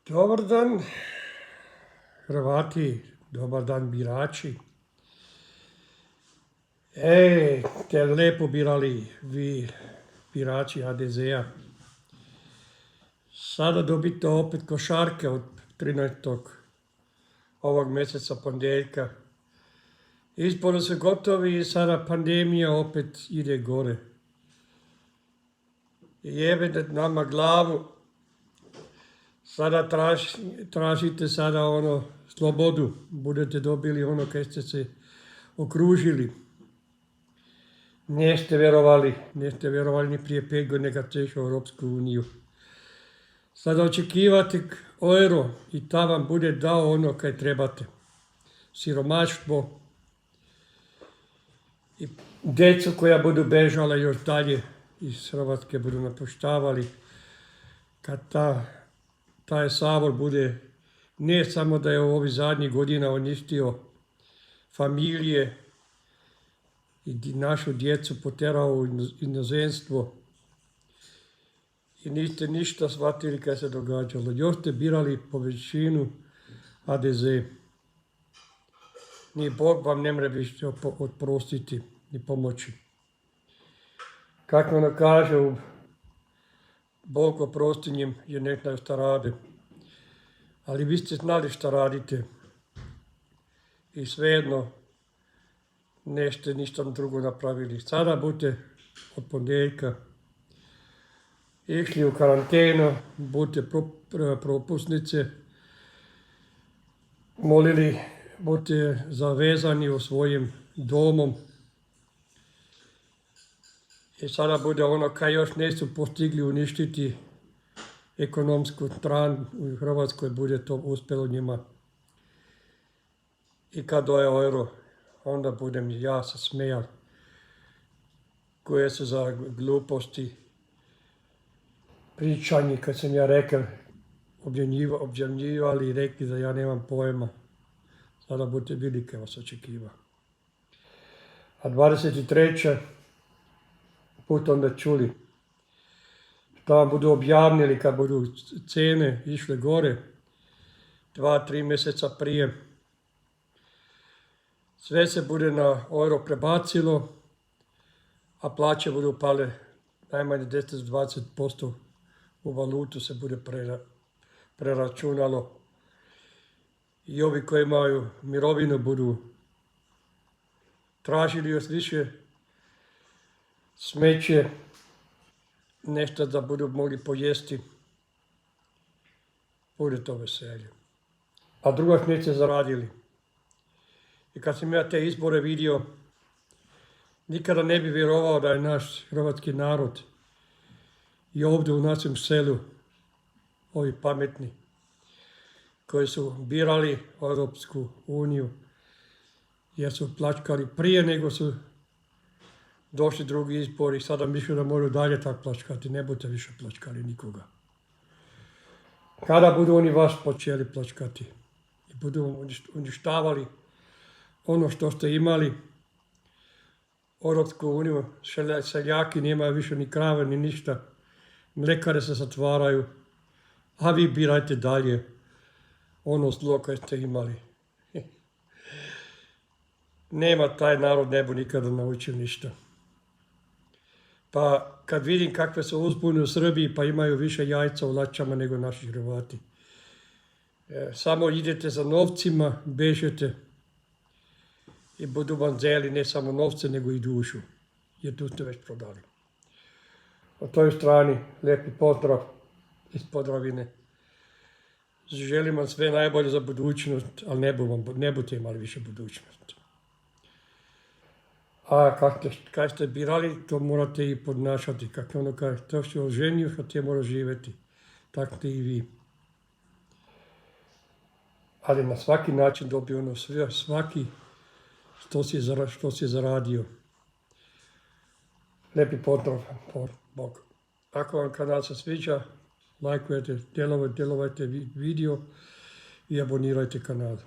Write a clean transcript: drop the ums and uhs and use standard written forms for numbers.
Dobar dan, Hrvati, dobar dan, birači. Te lepo birali vi, birači HDZ-a. Sada dobite opet košarke od 13. ovog mjeseca ponedjeljka. Izbori su gotovi i sada pandemija opet ide gore. Jebete nama glavu. Sada tražite slobodu. Budete dobili ono kaj ste se okružili. Niste vjerovali ni prije 5 godina kad ste išli u Europsku uniju. Sada očekivate euro i ta vam bude dao ono kaj trebate. Siromaštvo i djecu koja budu bežala još dalje iz Hrvatske budu napuštavali. Kad taj Sabor bude, ne samo da je u ovih zadnjih godina uništio familije i našu djecu poterao u inozemstvo i niste ništa shvatili kaj se događalo. Još ste birali po većinu HDZ. Ni Bog vam ne mre više oprostiti ni pomoći. Kako ono kaže, Bog oprosti njim jer ne znaju šta rade. Ali vi ste znali šta radite i svejedno nešte ništa drugo napravili. Sada budete od ponedjeljka išli u karantenu, budete propusnice, molili, budete zavezani u svojim domom. I sada bude ono kaj još nisu postigli uništiti ekonomsku stranu u Hrvatskoj, bude to uspjelo njima. I kad doje euro, onda budem ja se smijal, koje su za gluposti pričanje, kad sam ja rekao, obdjenjivali i rekli da ja nemam pojma. Sada budete bili kaj vas očekiva. A 23. put onda čuli što vam budu objavnili kad budu cene išle gore 2-3 mjeseca prije. Sve se bude na euro prebacilo, a plaće budu pale najmanje 10-20% u valutu se bude preračunalo. I ovi koji imaju mirovinu budu tražili još više smeće, nešto da budu mogli pojesti. Bude to veselje. A druga neće zaradili. I kad sam ja te izbore vidio, nikada ne bi vjerovao da je naš hrvatski narod i ovdje u našem selu, ovi pametni, koji su birali Europsku uniju, jer su plaćkali prije nego su došli drugi izbori, sada misle da moraju dalje tako plaćkati, ne budete više plaćkali nikoga. Kada budu oni vas počeli plaćkati i budu uništavali ono što ste imali, Europsku uniju, seljaki nemaju više ni krave ni ništa, mljekare se zatvaraju, a vi birajte dalje ono zlo koje ste imali. Nema taj narod ne bu nikada naučio ništa. Pa kad vidim kakve su uzbune u Srbiji, pa imaju više jajca u lačama nego naši Hrvati. Samo idete za novcima, bežete i budu vam zeli ne samo novce nego i dušu, jer tu ste već prodali. Na toj strani lijepi pozdrav iz Podravine. Želim vam sve najbolje za budućnost, ali ne budete imali više budućnost. A kad ste birali, to morate i podnašati. Kako ono kaže, to što oženio, što ti mora živjeti. Tako i vi. Ali na svaki način dobio ono sve, svaki što si zaradio. Lijepi pozdrav, Bog. Ako vam kanal se sviđa, lajkujete, djelovajte video i abonirajte kanal.